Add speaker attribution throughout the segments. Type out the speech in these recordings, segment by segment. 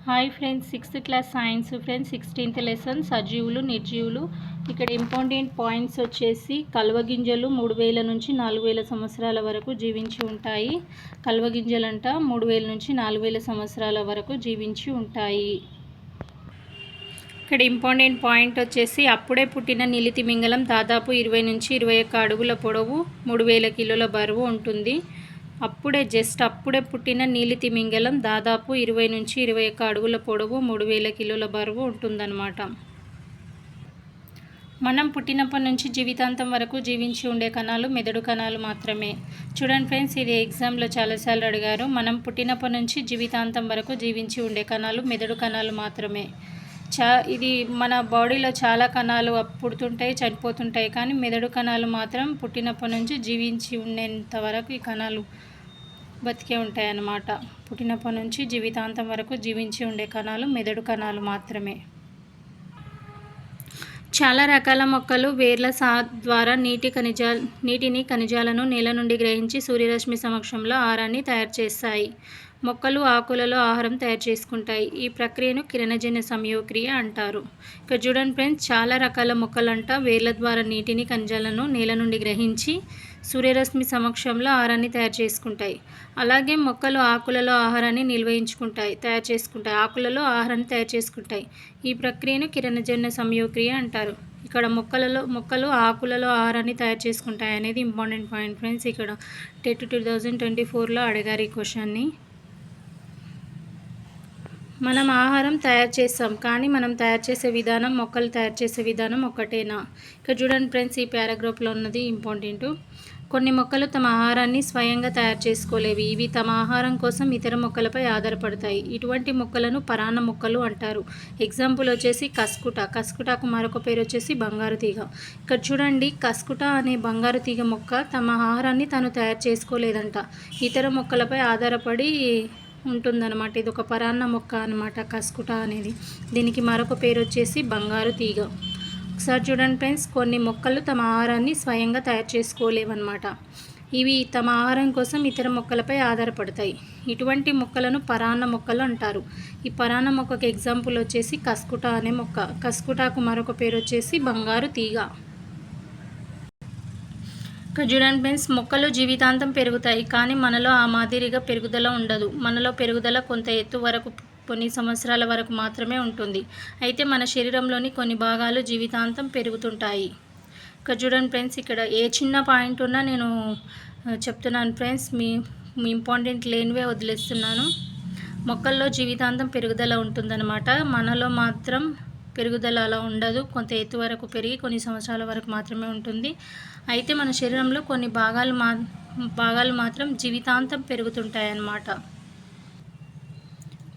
Speaker 1: Hi friends, 6th class science friends, 16th lesson సజీవులు నిర్జీవులు. ఇక్కడ ఇంపార్టెంట్ పాయింట్స్ వచ్చేసి కల్వగింజలు 3000 నుంచి 4000 సంవత్సరాల వరకు జీవించి ఉంటాయి. కల్వగింజలంట 3000 నుంచి 4000 సంవత్సరాల వరకు జీవించి ఉంటాయి. ఇక్కడ ఇంపార్టెంట్ పాయింట్ వచ్చేసి అప్పుడే పుట్టిన నీలితిమింగలం దాదాపు 20 నుంచి 21 అడుగుల పొడవు, 3000 కిలోల బరువు ఉంటుంది. అప్పుడే పుట్టిన నీలితిమింగలం దాదాపు 20 నుంచి 21 అడుగుల పొడవు, 3000 కిలోల బరువు ఉంటుందన్నమాట. మనం పుట్టినప్పటి నుంచి జీవితాంతం వరకు జీవించి ఉండే కణాలు మెదడు కణాలు మాత్రమే. చూడండి ఫ్రెండ్స్, ఇది ఎగ్జామ్లో చాలాసార్లు అడిగారు. మనం పుట్టినప్పటి నుంచి జీవితాంతం వరకు జీవించి ఉండే కణాలు మెదడు కణాలు మాత్రమే. ఇది మన బాడీలో చాలా కణాలు పుడుతుంటాయి, చనిపోతుంటాయి, కానీ మెదడు కణాలు మాత్రం పుట్టినప్పటి నుంచి జీవించి ఉండేంత వరకు ఈ కణాలు బతికే ఉంటాయి అన్నమాట. పుట్టినప్పటి నుంచి జీవితాంతం వరకు జీవించి ఉండే కణాలు మెదడు కణాలు మాత్రమే. చాలా రకాల మొక్కలు వేర్ల ద్వారా నీటిని ఖనిజాలను నేల నుండి గ్రహించి సూర్యరశ్మి సమక్షంలో ఆహారాన్ని తయారు చేస్తాయి. మొక్కలు ఆకులలో ఆహారం తయారు చేసుకుంటాయి. ఈ ప్రక్రియను కిరణజన్య సంయోగక్రియ అంటారు. ఇక్కడ చూడండి ఫ్రెండ్స్, చాలా రకాల మొక్కలంట వేర్ల ద్వారా నీటిని ఖనిజాలను నేల నుండి గ్రహించి సూర్యరశ్మి సమక్షంలో ఆహారాన్ని తయారు చేసుకుంటాయి. అలాగే మొక్కలు ఆకులలో ఆహారాన్ని ఆకులలో ఆహారాన్ని తయారు చేసుకుంటాయి. ఈ ప్రక్రియను కిరణజన్య సంయోగక్రియ అంటారు. ఇక్కడ మొక్కలు ఆకులలో ఆహారాన్ని తయారు చేసుకుంటాయి అనేది ఇంపార్టెంట్ పాయింట్ ఫ్రెండ్స్. ఇక్కడ టెట్ 2024లో అడిగారు ఈ క్వశ్చన్ని. మనం ఆహారం తయారు చేస్తాం, కానీ మనం తయారు చేసే విధానం, మొక్కలు తయారు చేసే విధానం ఒకటేనా? ఇక్కడ చూడండి ఫ్రెండ్స్, ఈ పారాగ్రాఫ్లో ఉన్నది ఇంపార్టెంట్. కొన్ని మొక్కలు తమ ఆహారాన్ని స్వయంగా తయారు చేసుకోలేవి. ఇవి తమ ఆహారం కోసం ఇతర మొక్కలపై ఆధారపడతాయి. ఇటువంటి మొక్కలను పరాన్న మొక్కలు అంటారు. ఎగ్జాంపుల్ వచ్చేసి కస్కుటాకు మరొక పేరు వచ్చేసి బంగారు తీగ. ఇక్కడ చూడండి, కస్కుట అనే బంగారు తీగ మొక్క తమ ఆహారాన్ని తను తయారు చేసుకోలేదంట, ఇతర మొక్కలపై ఆధారపడి ఉంటుందన్నమాట. ఇది ఒక పరాన్న మొక్క అన్నమాట కస్కుట అనేది. దీనికి మరొక పేరు వచ్చేసి బంగారు తీగ. ఒకసారి చూడండి ఫ్రెండ్స్, కొన్ని మొక్కలు తమ ఆహారాన్ని స్వయంగా తయారు చేసుకోలేవన్నమాట. ఇవి తమ ఆహారం కోసం ఇతర మొక్కలపై ఆధారపడతాయి. ఇటువంటి మొక్కలను పరాన్న మొక్కలు అంటారు. ఈ పరాన్న మొక్కకు ఎగ్జాంపుల్ వచ్చేసి కస్కుట అనే మొక్క. కస్కుటాకు మరొక పేరు వచ్చేసి బంగారు తీగ. ఇక్కడ చూడండి ఫ్రెండ్స్, మొక్కలు జీవితాంతం పెరుగుతాయి, కానీ మనలో ఆ మాదిరిగా పెరుగుదల ఉండదు. మనలో పెరుగుదల కొంత ఎత్తు వరకు, కొన్ని సంవత్సరాల వరకు మాత్రమే ఉంటుంది. అయితే మన శరీరంలోని కొన్ని భాగాలు జీవితాంతం పెరుగుతుంటాయి. ఇక్కడ చూడండి ఫ్రెండ్స్, ఇక్కడ ఏ చిన్న పాయింట్ ఉన్నా నేను చెప్తున్నాను ఫ్రెండ్స్, మీ ఇంపార్టెంట్ లేనివే వదిలేస్తున్నాను. మొక్కల్లో జీవితాంతం పెరుగుదల ఉంటుందన్నమాట. మనలో మాత్రం పెరుగుదల అలా ఉండదు. కొంత ఎత్తు వరకు పెరిగి కొన్ని సంవత్సరాల వరకు మాత్రమే ఉంటుంది. అయితే మన శరీరంలో కొన్ని భాగాలు మాత్రం జీవితాంతం పెరుగుతుంటాయి అన్నమాట.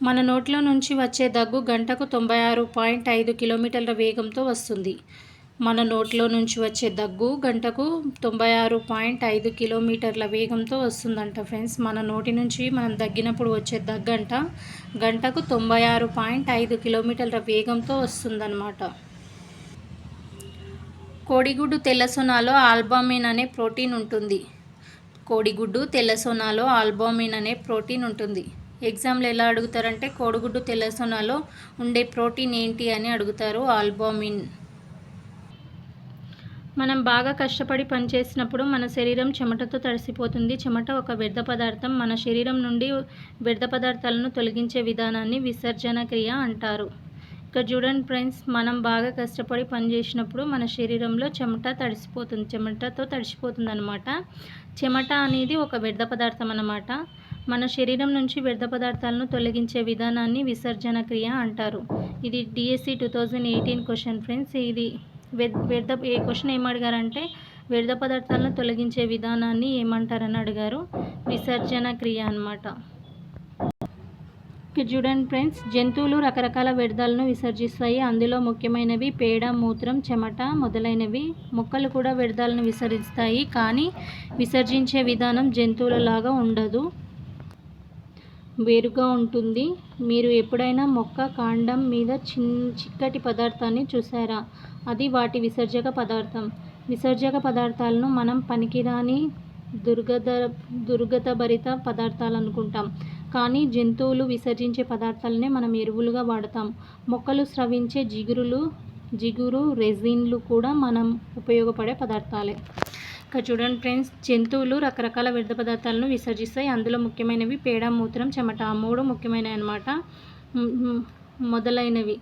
Speaker 1: మన నోట్లో నుంచి వచ్చే దగ్గు గంటకు 96.5 కిలోమీటర్ల వేగంతో వస్తుంది. మన నోట్లో నుంచి వచ్చే దగ్గు గంటకు 96.5 కిలోమీటర్ల వేగంతో వస్తుందంట ఫ్రెండ్స్. మన నోటి నుంచి మనం దగ్గినప్పుడు వచ్చే దగ్గంట గంటకు 96.5 కిలోమీటర్ల వేగంతో వస్తుందన్నమాట. కోడిగుడ్డు తెల్లసొనాలో ఆల్బమిన్ అనే ప్రోటీన్ ఉంటుంది. కోడిగుడ్డు తెల్లసొనాలో ఆల్బమిన్ అనే ప్రోటీన్ ఉంటుంది. ఎగ్జామ్లో ఎలా అడుగుతారంటే, కోడిగుడ్డు తెల్లసొనాలో ఉండే ప్రోటీన్ ఏంటి అని అడుగుతారు. ఆల్బమిన్. మనం బాగా కష్టపడి పనిచేసినప్పుడు మన శరీరం చెమటతో తడిసిపోతుంది. చెమట ఒక వ్యర్థ పదార్థం. మన శరీరం నుండి వ్యర్థ పదార్థాలను తొలగించే విధానాన్ని విసర్జన క్రియ అంటారు. ఇక్కడ చూడండి ఫ్రెండ్స్, మనం బాగా కష్టపడి పనిచేసినప్పుడు మన శరీరంలో చెమటతో తడిసిపోతుంది అన్నమాట. చెమట అనేది ఒక వ్యర్థ పదార్థం అన్నమాట. మన శరీరం నుంచి వ్యర్థ పదార్థాలను తొలగించే విధానాన్ని విసర్జన క్రియ అంటారు. ఇది డిఎస్సి 2018 క్వశ్చన్ ఫ్రెండ్స్. ఇది ఏ క్వశ్చన్ ఏమడిగారంటే, వ్యర్థ పదార్థాలను తొలగించే విధానాన్ని ఏమంటారని అడిగారు. విసర్జన క్రియ అన్నమాట. ఇక్కడ చూడండి ఫ్రెండ్స్, జంతువులు రకరకాల వ్యర్థాలను విసర్జిస్తాయి. అందులో ముఖ్యమైనవి పేడ, మూత్రం, చెమట మొదలైనవి. మొక్కలు కూడా వ్యర్థాలను విసర్జిస్తాయి, కానీ విసర్జించే విధానం జంతువులలాగా ఉండదు, వేరుగా ఉంటుంది. మీరు ఎప్పుడైనా మొక్క కాండం మీద చిక్కటి పదార్థాన్ని చూసారా? అది వాటి విసర్జక పదార్థం. విసర్జక పదార్థాలను మనం పనికిరాని దుర్గంధభరిత పదార్థాలు అనుకుంటాం. కానీ జంతువులు విసర్జించే పదార్థాలనే మనం ఎరువులుగా వాడతాం. మొక్కలు స్రవించే జిగురు రెజిన్లు కూడా మనం ఉపయోగపడే పదార్థాలే. ఇక్కడ చూడండి ఫ్రెండ్స్, జంతువులు రకరకాల వ్యర్థ పదార్థాలను విసర్జిస్తాయి. అందులో ముఖ్యమైనవి పేడ, మూత్రం, చెమట. ఆ 3 ముఖ్యమైనవి అన్నమాట. మొదలైనవి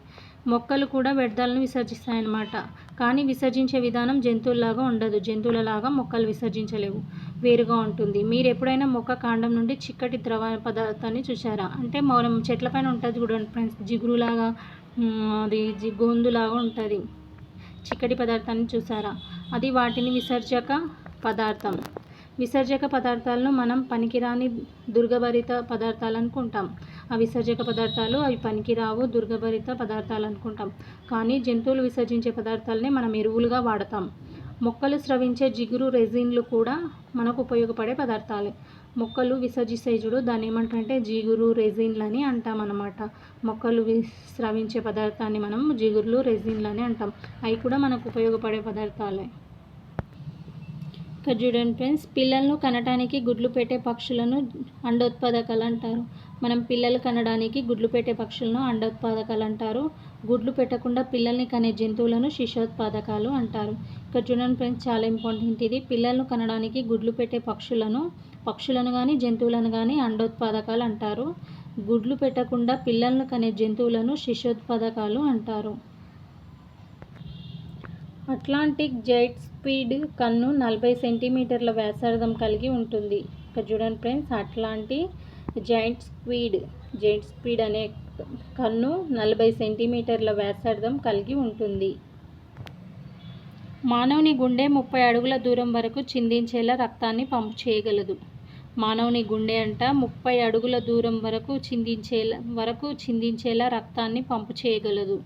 Speaker 1: మొక్కలు కూడా వ్యర్థాలను విసర్జిస్తాయన్నమాట. కానీ విసర్జించే విధానం జంతువులలాగా ఉండదు. జంతువులలాగా మొక్కలు విసర్జించలేవు, వేరుగా ఉంటుంది. మీరు ఎప్పుడైనా మొక్క కాండం నుండి చిక్కటి ద్రవ పదార్థాన్ని చూసారా? అంటే మనం చెట్లపైన ఉంటుంది చూడండి ఫ్రెండ్స్, జిగురులాగా, అది గోందులాగా ఉంటుంది. చిక్కటి పదార్థాన్ని చూసారా? అది వాటిని విసర్జక పదార్థం. విసర్జక పదార్థాలను మనం పనికిరాని దుర్గభరిత పదార్థాలు అనుకుంటాం. ఆ విసర్జక పదార్థాలు అవి పనికిరావు, దుర్గభరిత పదార్థాలు అనుకుంటాం. కానీ జంతువులు విసర్జించే పదార్థాలనే మనం ఎరువులుగా వాడతాం. మొక్కలు స్రవించే జిగురు రెజిన్లు కూడా మనకు ఉపయోగపడే పదార్థాలే. మొక్కలు విసర్జిస్తాయి చూడు, దాన్ని ఏమంటారంటే జిగురు రెజిన్లు అని అంటాం అన్నమాట. మొక్కలు స్రవించే పదార్థాన్ని మనం జిగురులు రెజిన్లు అని అంటాం. అవి కూడా మనకు ఉపయోగపడే పదార్థాలే. ఇక్కడ చూడండి ఫ్రెండ్స్, పిల్లలను కనడానికి గుడ్లు పెట్టే పక్షులను అండోత్పాదకాలు అంటారు. మనం పిల్లలు కనడానికి గుడ్లు పెట్టే పక్షులను అండోత్పాదకాలు అంటారు. గుడ్లు పెట్టకుండా పిల్లల్ని కనే జంతువులను శిశోత్పాదకాలు అంటారు. ఇక్కడ చూడండి ఫ్రెండ్స్, చాలా ఇంపార్టెంట్ ఇది. పిల్లలను కనడానికి గుడ్లు పెట్టే పక్షులను కానీ జంతువులను కానీ అండోత్పాదకాలు అంటారు. గుడ్లు పెట్టకుండా పిల్లలను కనే జంతువులను శిశోత్పాదకాలు అంటారు. అట్లాంటిక్ జైంట్ స్క్విడ్ కన్ను 40 సెంటీమీటర్ల వ్యాసార్థం కలిగి ఉంటుంది. ఇక్కడ చూడండి ఫ్రెండ్స్, అట్లాంటిక్ జైంట్ స్క్విడ్ అనే కన్ను 40 సెంటీమీటర్ల వ్యాసార్థం కలిగి ఉంటుంది. మానవుని గుండె 30 అడుగుల దూరం వరకు చిందించేలా రక్తాన్ని పంపు చేయగలదు. మానవుని గుండె 30 అడుగుల దూరం వరకు చిందించేలా రక్తాన్ని పంపు చేయగలదు.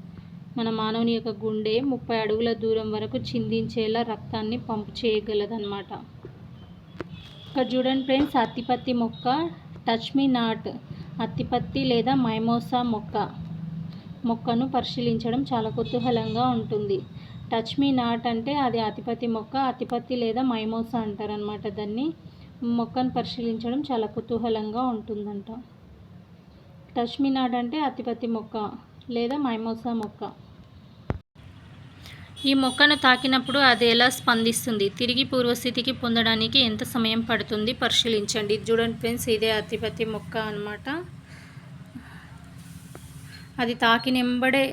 Speaker 1: మన మానవుని యొక్క గుండె 30 అడుగుల దూరం వరకు చిందించేలా రక్తాన్ని పంపు చేయగలదన్నమాట. ఇక్కడ చూడండి ఫ్రెండ్స్, అత్తిపత్తి మొక్క, టచ్ మీ నాట్, అత్తిపత్తి లేదా మైమోసా మొక్కను పరిశీలించడం చాలా కుతూహలంగా ఉంటుంది. టచ్ మీ నాట్ అంటే అది అత్తిపత్తి మొక్క, అత్తిపత్తి లేదా మైమోసా అంటారనమాట. దాన్ని మొక్కను పరిశీలించడం చాలా కుతూహలంగా ఉంటుందంట. టచ్ మీ నాట్ అంటే అత్తిపత్తి మొక్క లేదా మైమోసా మొక్క. ఈ మొక్కను తాకినప్పుడు అది ఎలా స్పందిస్తుంది, తిరిగి పూర్వస్థితికి పొందడానికి ఎంత సమయం పడుతుంది పరిశీలించండి. చూడండి ఫ్రెండ్స్, ఇదే అత్తిపత్తి మొక్క అన్నమాట. అది తాకినెంబడే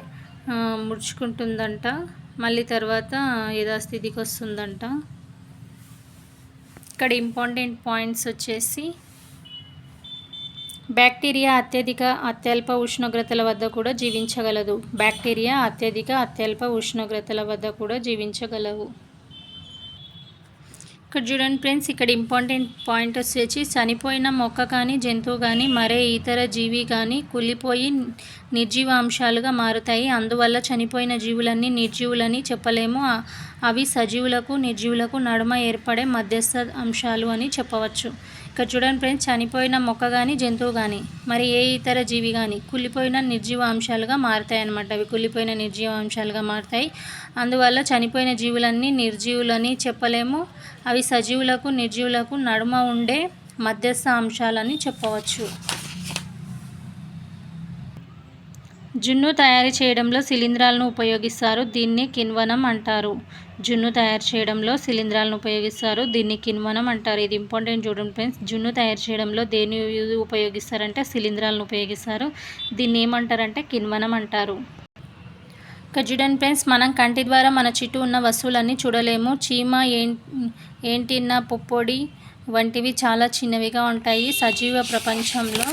Speaker 1: ముడుచుకుంటుందంట, మళ్ళీ తర్వాత యథాస్థితికి వస్తుందంట. ఇక్కడ ఇంపార్టెంట్ పాయింట్స్ వచ్చేసి, బ్యాక్టీరియా అత్యల్ప ఉష్ణోగ్రతల వద్ద కూడా జీవించగలదు. అత్యల్ప ఉష్ణోగ్రతల వద్ద కూడా జీవించగలవు. ఇక్కడ చూడండి ఫ్రెండ్స్, ఇక్కడ ఇంపార్టెంట్ పాయింట్ వచ్చేసి, చనిపోయిన మొక్క కానీ జంతువు కానీ మరే ఇతర జీవి కానీ కుళ్ళిపోయి నిర్జీవాంశాలుగా మారుతాయి. అందువల్ల చనిపోయిన జీవులన్నీ నిర్జీవులని చెప్పలేము. అవి సజీవులకు నిర్జీవులకు నడుమ ఏర్పడే మధ్యస్థ అంశాలు అని చెప్పవచ్చు. ఇక్కడ చూడండి ఫ్రెండ్స్, చనిపోయిన మొక్క కానీ జంతువు కానీ మరి ఏ ఇతర జీవి కానీ కుళ్ళిపోయిన నిర్జీవాంశాలుగా మారుతాయి అన్నమాట. అవి కుళ్ళిపోయిన నిర్జీవాంశాలుగా మారుతాయి. అందువల్ల చనిపోయిన జీవులన్నీ నిర్జీవులని చెప్పలేము. అవి సజీవులకు నిర్జీవులకు నడుమ ఉండే మధ్యస్థ అంశాలని చెప్పవచ్చు. జున్ను తయారు చేయడంలో శిలీంధ్రాలను ఉపయోగిస్తారు. దీన్ని కిణ్వనం అంటారు. దీన్ని కిణ్వనం అంటారు. ఇది ఇంపార్టెంట్ చూడండి ఫ్రెండ్స్. జున్ను తయారు చేయడంలో దేన్ని ఉపయోగిస్తారంటే శిలీంధ్రాలను ఉపయోగిస్తారు. దీన్ని ఏమంటారంటే కిణ్వనం అంటారు. ఇక్కడ చూడండి ఫ్రెండ్స్, మనం కంటి ద్వారా మన చుట్టూ ఉన్న వస్తువులన్నీ చూడలేము. చీమ, ఏంటిన్న, పుప్పొడి వంటివి చాలా చిన్నవిగా ఉంటాయి. సజీవ ప్రపంచంలో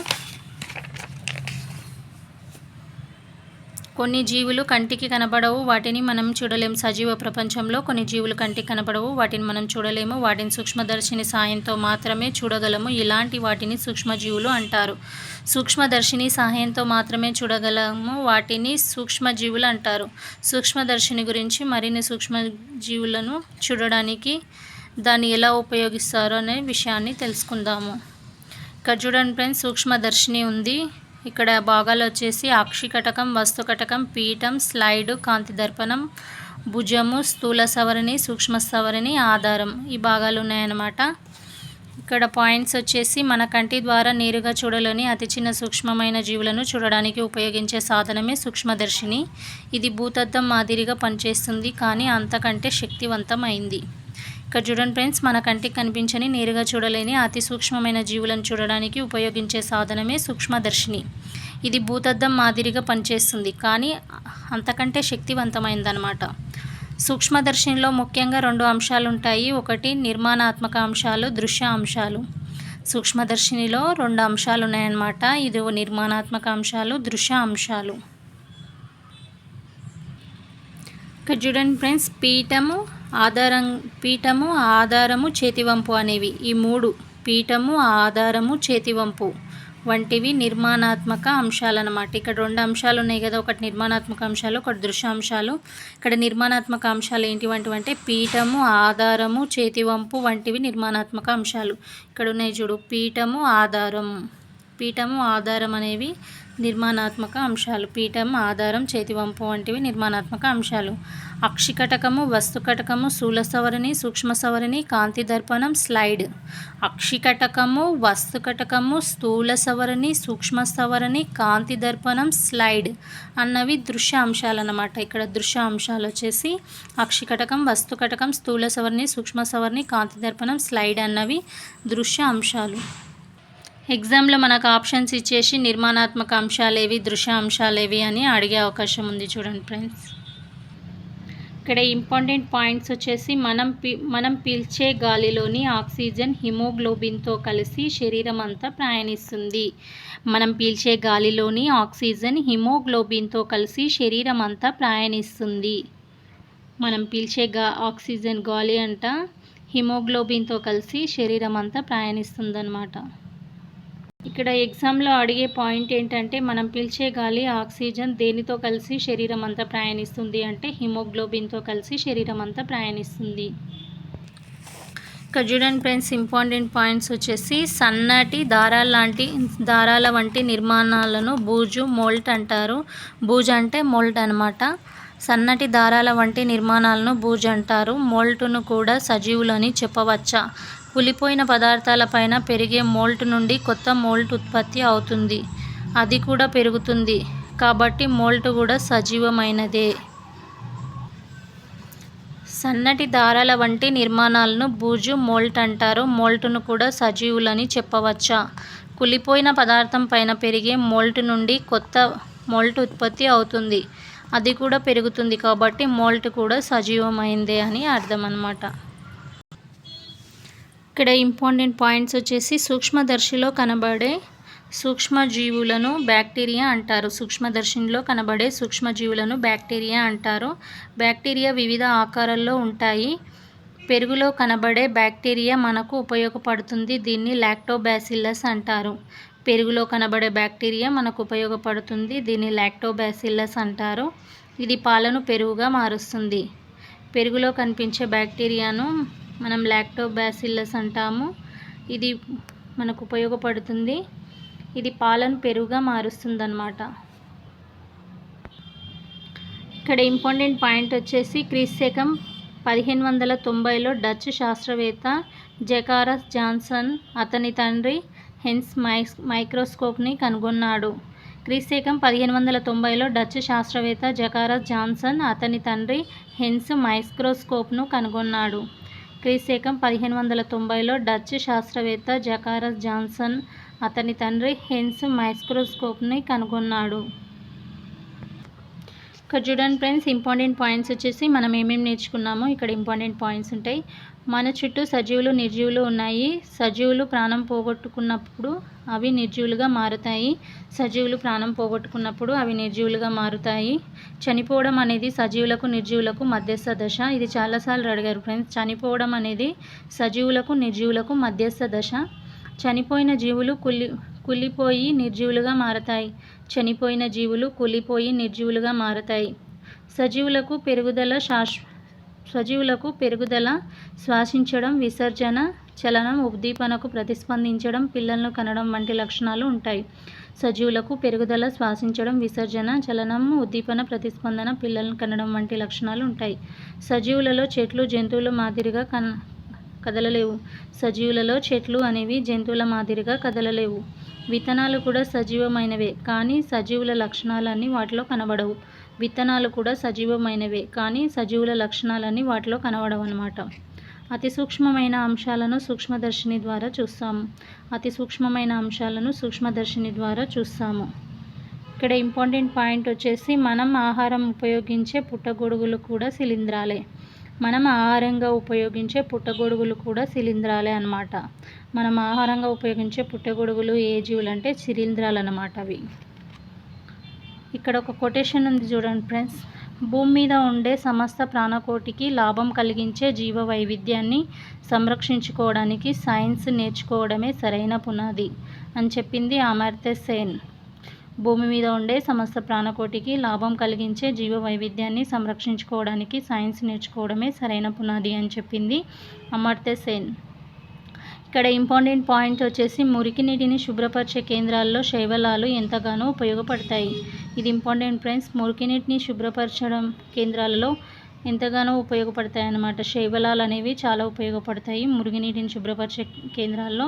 Speaker 1: కొన్ని జీవులు కంటికి కనబడవు, వాటిని మనం చూడలేము. సజీవ ప్రపంచంలో కొన్ని జీవులు కంటికి కనబడవు, వాటిని మనం చూడలేము. వాటిని సూక్ష్మదర్శిని సాయంతో మాత్రమే చూడగలము. ఇలాంటి వాటిని సూక్ష్మజీవులు అంటారు. సూక్ష్మదర్శిని సహాయంతో మాత్రమే చూడగలము, వాటిని సూక్ష్మజీవులు అంటారు. సూక్ష్మదర్శిని గురించి మరిన్ని సూక్ష్మజీవులను చూడడానికి దాన్ని ఎలా ఉపయోగిస్తారో అనే విషయాన్ని తెలుసుకుందాము. ఇక్కడ చూడండి ఫ్రెండ్స్, సూక్ష్మదర్శిని ఉంది. ఇక్కడ భాగాలు వచ్చేసి అక్షికటకం, వస్తుకటకం, పీఠం, స్లైడ్, కాంతి దర్పణం, భుజము, స్థూల సవరణి, సూక్ష్మ సవరణి, ఆధారం, ఈ భాగాలు ఉన్నాయన్నమాట. ఇక్కడ పాయింట్స్ వచ్చేసి మన కంటి ద్వారా నేరుగా చూడలేని అతి చిన్న సూక్ష్మమైన జీవులను చూడడానికి ఉపయోగించే సాధనమే సూక్ష్మదర్శిని. ఇది భూతద్దం మాదిరిగా పనిచేస్తుంది, కానీ అంతకంటే శక్తివంతమైంది. ఇక్కడ చూడండి ఫ్రెండ్స్, మన కంటికి కనిపించని నేరుగా చూడలేని అతి సూక్ష్మమైన జీవులను చూడడానికి ఉపయోగించే సాధనమే సూక్ష్మదర్శిని. ఇది భూతద్దం మాదిరిగా పనిచేస్తుంది, కానీ అంతకంటే శక్తివంతమైందన్నమాట. సూక్ష్మదర్శినిలో ముఖ్యంగా 2 అంశాలు ఉంటాయి. ఒకటి నిర్మాణాత్మక అంశాలు, దృశ్య అంశాలు. సూక్ష్మదర్శినిలో 2 అంశాలు ఉన్నాయన్నమాట. ఇది నిర్మాణాత్మక అంశాలు, దృశ్య అంశాలు. ఇక్కడ చూడండి ఫ్రెండ్స్, పీఠము, ఆధారము, చేతివంపు అనేవి ఈ 3 పీఠము, ఆధారము, చేతివంపు వంటివి నిర్మాణాత్మక అంశాలు అన్నమాట. ఇక్కడ 2 అంశాలు ఉన్నాయి కదా, ఒకటి నిర్మాణాత్మక అంశాలు, ఒకటి దృశ్య అంశాలు. ఇక్కడ నిర్మాణాత్మక అంశాలు ఏంటివంటే పీఠము, ఆధారము, చేతివంపు వంటివి నిర్మాణాత్మక అంశాలు. ఇక్కడ ఉన్నాయి చూడు, పీఠము, ఆధారం అనేవి నిర్మాణాత్మక అంశాలు. పీఠం, ఆధారం, చేతివంపు వంటివి నిర్మాణాత్మక అంశాలు. అక్షికటకము, వస్తుకటకము, స్థూల సవరణి, సూక్ష్మ సవరణి, కాంతి దర్పణం, స్లైడ్. అక్షికటకము, వస్తుకటకము, స్థూల సవరణి, సూక్ష్మ సవరణి, కాంతి దర్పణం, స్లైడ్ అన్నవి దృశ్య అంశాలు అన్నమాట. ఇక్కడ దృశ్య అంశాలు వచ్చేసి అక్షికటకం, వస్తుకటకం, స్థూల సవరణి, సూక్ష్మ సవరణి, కాంతి దర్పణం, స్లైడ్ అన్నవి దృశ్య అంశాలు. ఎగ్జామ్లో మనకు ఆప్షన్స్ ఇచ్చేసి నిర్మాణాత్మక అంశాలేవి, దృశ్య అంశాలేవి అని అడిగే అవకాశం ఉంది. చూడండి ఫ్రెండ్స్, ఇక్కడ ఇంపార్టెంట్ పాయింట్స్ వచ్చేసి మనం పీల్చే గాలిలోని ఆక్సిజన్ హిమోగ్లోబిన్తో కలిసి శరీరం అంతా ప్రయాణిస్తుంది. మనం పీల్చే గాలిలోని ఆక్సిజన్ హిమోగ్లోబిన్తో కలిసి శరీరం అంతా ప్రయాణిస్తుంది. మనం పీల్చే ఆక్సిజన్ గాలి అంట హిమోగ్లోబిన్తో కలిసి శరీరం అంతా ప్రయాణిస్తుందన్నమాట. ఇక్కడ ఎగ్జామ్లో అడిగే పాయింట్ ఏంటంటే, మనం పీల్చే గాలి ఆక్సిజన్ దేనితో కలిసి శరీరం అంతా ప్రయాణిస్తుంది అంటే హిమోగ్లోబిన్తో కలిసి శరీరం అంతా ప్రయాణిస్తుంది. ఇక్కడ చూడండి ఫ్రెండ్స్, ఇంపార్టెంట్ పాయింట్స్ వచ్చేసి సన్నటి దారాల వంటి నిర్మాణాలను బూజు, మోల్ట్ అంటారు. బూజు అంటే మోల్ట్ అనమాట. సన్నటి దారాల వంటి నిర్మాణాలను బూజు అంటారు. మోల్టును కూడా సజీవులని చెప్పవచ్చా? కులిపోయిన పదార్థాలపైన పెరిగే మోల్ట్ నుండి కొత్త మోల్ట్ ఉత్పత్తి అవుతుంది. అది కూడా పెరుగుతుంది, కాబట్టి మోల్ట్ కూడా సజీవమైనదే. సన్నటి దారాల వంటి నిర్మాణాలను బూజు, మోల్ట్ అంటారు. మోల్ట్ను కూడా సజీవులని చెప్పవచ్చా? కులిపోయిన పదార్థం పైన పెరిగే మోల్ట్ నుండి కొత్త మోల్ట్ ఉత్పత్తి అవుతుంది. అది కూడా పెరుగుతుంది, కాబట్టి మోల్ట్ కూడా సజీవమైందే అని అర్థం అన్నమాట. ఇక్కడ ఇంపార్టెంట్ పాయింట్స్ వచ్చేసి సూక్ష్మదర్శిలో కనబడే సూక్ష్మజీవులను బ్యాక్టీరియా అంటారు. సూక్ష్మదర్శినిలో కనబడే సూక్ష్మజీవులను బ్యాక్టీరియా అంటారు. బ్యాక్టీరియా వివిధ ఆకారాల్లో ఉంటాయి. పెరుగులో కనబడే బ్యాక్టీరియా మనకు ఉపయోగపడుతుంది. దీన్ని లాక్టోబాసిల్లస్ అంటారు. పెరుగులో కనబడే బ్యాక్టీరియా మనకు ఉపయోగపడుతుంది. దీన్ని లాక్టోబాసిల్లస్ అంటారు. ఇది పాలను పెరుగుగా మారుస్తుంది. పెరుగులో కనిపించే బ్యాక్టీరియాను మనం లాక్టోబాసిల్లస్ అంటాము. ఇది మనకు ఉపయోగపడుతుంది. ఇది పాలను పెరుగుగా మారుస్తుందన్నమాట. ఇక్కడ ఇంపార్టెంట్ పాయింట్ వచ్చేసి క్రీస్తశకం 1590లో డచ్ శాస్త్రవేత్త జకారస్ జాన్సన్ అతని తండ్రి హెన్స్ మైక్రోస్కోప్ని కనుగొన్నాడు. క్రీస్తశకం 1590లో డచ్ శాస్త్రవేత్త జకారస్ జాన్సన్ అతని తండ్రి హెన్స్ మైక్రోస్కోప్ను కనుగొన్నాడు. క్రీస్తశకం 1590లో డచ్ శాస్త్రవేత్త జకారస్ జాన్సన్ అతని తండ్రి హెన్స్ మైక్రోస్కోప్ని కనుగొన్నాడు. ఇక్కడ చూడండి ఫ్రెండ్స్, ఇంపార్టెంట్ పాయింట్స్ వచ్చేసి మనం ఏమేమి నేర్చుకున్నామో ఇక్కడ ఇంపార్టెంట్ పాయింట్స్ ఉంటాయి. మన చుట్టూ సజీవులు, నిర్జీవులు ఉన్నాయి. సజీవులు ప్రాణం పోగొట్టుకున్నప్పుడు అవి నిర్జీవులుగా మారుతాయి. సజీవులు ప్రాణం పోగొట్టుకున్నప్పుడు అవి నిర్జీవులుగా మారుతాయి. చనిపోవడం అనేది సజీవులకు, నిర్జీవులకు మధ్యస్థ దశ. ఇది చాలాసార్లు అడిగారు ఫ్రెండ్స్. చనిపోవడం అనేది సజీవులకు, నిర్జీవులకు మధ్యస్థ దశ. చనిపోయిన జీవులు కుళ్ళిపోయి నిర్జీవులుగా మారతాయి. చనిపోయిన జీవులు కుళ్ళిపోయి నిర్జీవులుగా మారతాయి. సజీవులకు పెరుగుదల, శ్వాసించడం, విసర్జన, చలనం, ఉద్దీపనకు ప్రతిస్పందించడం, పిల్లలను కనడం వంటి లక్షణాలు ఉంటాయి. సజీవులకు పెరుగుదల, శ్వాసించడం, విసర్జన, చలనం, ఉద్దీపన, ప్రతిస్పందన, పిల్లలను కనడం వంటి లక్షణాలు ఉంటాయి. సజీవులలో చెట్లు, జంతువుల మాదిరిగా కదలలేవు. సజీవులలో చెట్లు అనేవి జంతువుల మాదిరిగా కదలలేవు. విత్తనాలు కూడా సజీవమైనవే, కానీ సజీవుల లక్షణాలన్నీ వాటిలో కనబడవు. విత్తనాలు కూడా సజీవమైనవే, కానీ సజీవుల లక్షణాలన్నీ వాటిలో కనబడవు అన్నమాట. అతి సూక్ష్మమైన అంశాలను సూక్ష్మదర్శిని ద్వారా చూస్తాము. అతి సూక్ష్మమైన అంశాలను సూక్ష్మదర్శిని ద్వారా చూస్తాము. ఇక్కడ ఇంపార్టెంట్ పాయింట్ వచ్చేసి మనం ఆహారం ఉపయోగించే పుట్టగొడుగులు కూడా శిలీంధ్రాలే. మనం ఆహారంగా ఉపయోగించే పుట్టగొడుగులు కూడా శిలీంధ్రాలే అన్నమాట. మనం ఆహారంగా ఉపయోగించే పుట్టగొడుగులు ఏ జీవులు అంటే శిలీంధ్రాలు అన్నమాట అవి. ఇక్కడ ఒక కొటేషన్ ఉంది చూడండి ఫ్రెండ్స్. భూమి మీద ఉండే సమస్త ప్రాణకోటికి లాభం కలిగించే జీవ వైవిధ్యాన్ని సంరక్షించుకోవడానికి సైన్స్ నేర్చుకోవడమే సరైన పునాది అని చెప్పింది అమర్త్య సేన్. భూమి మీద ఉండే సమస్త ప్రాణకోటికి లాభం కలిగించే జీవ వైవిధ్యాన్ని సంరక్షించుకోవడానికి సైన్స్ నేర్చుకోవడమే సరైన పునాది అని చెప్పింది అమర్త్య సేన్. ఇక్కడ ఇంపార్టెంట్ పాయింట్ వచ్చేసి మురికి నీటిని శుభ్రపరిచే కేంద్రాల్లో శైవలాలు ఎంతగానో ఉపయోగపడతాయి. ఇది ఇంపార్టెంట్ ఫ్రెండ్స్. మురికి నీటిని శుభ్రపరచడం కేంద్రాలలో ఎంతగానో ఉపయోగపడతాయి అన్నమాట. శైవలాలు అనేవి చాలా ఉపయోగపడతాయి. మురికి నీటిని శుభ్రపరిచే కేంద్రాల్లో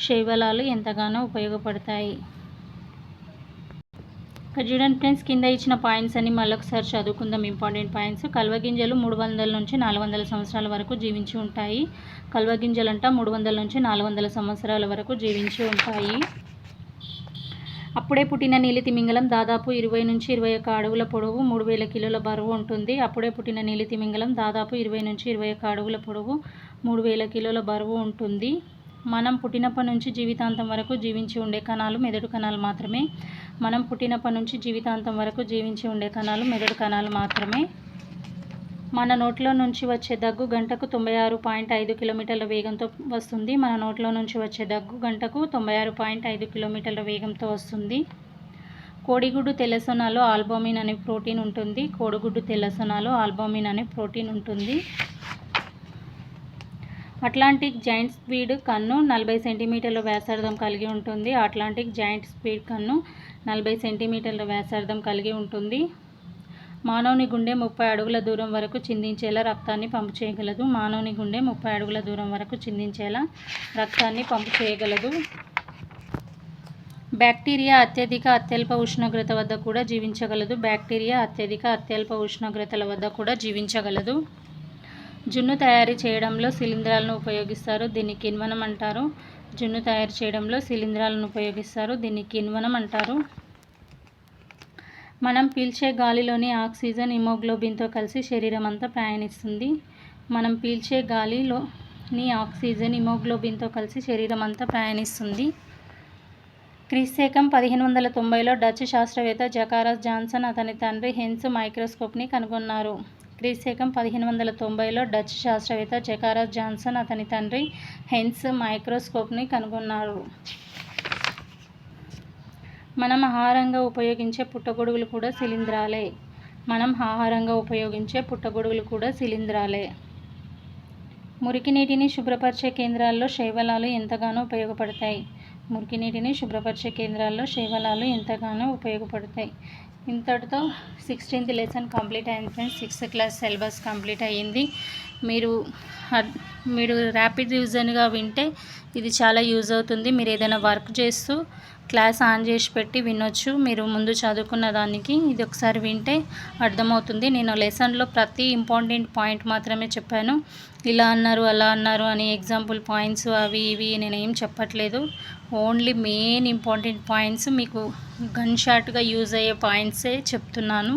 Speaker 1: శైవలాలు ఎంతగానో ఉపయోగపడతాయి. ఇక్కడ చూడండి ఫ్రెండ్స్, కింద ఇచ్చిన పాయింట్స్ అన్ని మళ్ళొకసారి చదువుకుందాం. Important points. కల్వగింజలు 300 నుంచి 400 సంవత్సరాల వరకు జీవించి ఉంటాయి. కల్వగింజలంట 300 నుంచి 400 సంవత్సరాల వరకు జీవించి ఉంటాయి. అప్పుడే పుట్టిన నీలి తిమింగలం దాదాపు 20 నుంచి 21 అడుగుల పొడవు, 3000 కిలోల బరువు ఉంటుంది. అప్పుడే పుట్టిన నీలి తిమింగలం దాదాపు 20 నుంచి 21 అడుగుల పొడవు, 3000 కిలోల బరువు ఉంటుంది. మనం పుట్టినప్పటి నుంచి జీవితాంతం వరకు జీవించి ఉండే కణాలు మెదడు కణాలు మాత్రమే. మనం పుట్టినప్పటి నుంచి జీవితాంతం వరకు జీవించి ఉండే కణాలు మెదడు కణాలు మాత్రమే. మన నోట్లో నుంచి వచ్చే దగ్గు గంటకు 96.5 కిలోమీటర్ల వేగంతో వస్తుంది. మన నోట్లో నుంచి వచ్చే దగ్గు గంటకు 96.5 కిలోమీటర్ల వేగంతో వస్తుంది. కోడిగుడ్డు తెల్లసొనాలో ఆల్బుమిన్ అనే ప్రోటీన్ ఉంటుంది. కోడిగుడ్డు తెల్లసొనాలో ఆల్బుమిన్ అనే ప్రోటీన్ ఉంటుంది. అట్లాంటిక్ జైంట్ స్క్విడ్ కన్ను 40 సెంటీమీటర్ల వ్యాసార్థం కలిగి ఉంటుంది. అట్లాంటిక్ జైంట్ స్క్విడ్ కన్ను 40 సెంటీమీటర్ల వ్యాసార్థం కలిగి ఉంటుంది. మానవుని గుండె 30 అడుగుల దూరం వరకు చిందించేలా రక్తాన్ని పంపు చేయగలదు. మానవుని గుండె 30 అడుగుల దూరం వరకు చిందించేలా రక్తాన్ని పంపు చేయగలదు. బ్యాక్టీరియా అత్యధిక అత్యల్ప ఉష్ణోగ్రత వద్ద కూడా జీవించగలదు. బ్యాక్టీరియా అత్యధిక అత్యల్ప ఉష్ణోగ్రతల వద్ద కూడా జీవించగలదు. జున్ను తయారు చేయడంలో శిలీంధ్రాలను ఉపయోగిస్తారు. దీన్ని కిణ్వనం అంటారు. జున్ను తయారు చేయడంలో శిలీంధ్రాలను ఉపయోగిస్తారు. దీన్ని కిణ్వనం అంటారు. మనం పీల్చే గాలిలోని ఆక్సిజన్ హిమోగ్లోబిన్తో కలిసి శరీరం అంతా ప్రయాణిస్తుంది. మనం పీల్చే గాలిలోని ఆక్సిజన్ హిమోగ్లోబిన్తో కలిసి శరీరం అంతా ప్రయాణిస్తుంది. క్రీస్తశకం 1590లో డచ్ శాస్త్రవేత్త జకారస్ జాన్సన్ అతని తండ్రి హెన్స్ మైక్రోస్కోప్ని కనుగొన్నారు. క్రీస్తశకం 1590లో డచ్ శాస్త్రవేత్త జకారస్ జాన్సన్ అతని తండ్రి హెన్స్ మైక్రోస్కోప్ని కనుగొన్నారు. మనం ఆహారంగా ఉపయోగించే పుట్టగొడుగులు కూడా శిలీంధ్రాలే. మురికి నీటిని శుభ్రపరిచే కేంద్రాల్లో శైవలాలు ఎంతగానో ఉపయోగపడతాయి. ఇంతటితో 16th లెసన్ కంప్లీట్ అయింది friends. 6th class syllabus complete అయ్యింది. మీరు ర్యాపిడ్ రివిజన్గా వింటే ఇది చాలా యూజ్ అవుతుంది. మీరు ఏదైనా వర్క్ చేస్తూ క్లాస్ ఆన్ చేసి పెట్టి వినొచ్చు. మీరు ముందు చదువుకున్న దానికి ఇది ఒకసారి వింటే అర్థమవుతుంది. నేను లెసన్లో ప్రతి ఇంపార్టెంట్ పాయింట్ మాత్రమే చెప్పాను. ఇలా అన్నారు అలా అన్నారు అని ఎగ్జాంపుల్ పాయింట్స్ అవి ఇవి నేనేం చెప్పట్లేదు. ఓన్లీ మెయిన్ ఇంపార్టెంట్ పాయింట్స్ మీకు గన్ షాట్గా యూజ్ అయ్యే పాయింట్సే చెప్తున్నాను.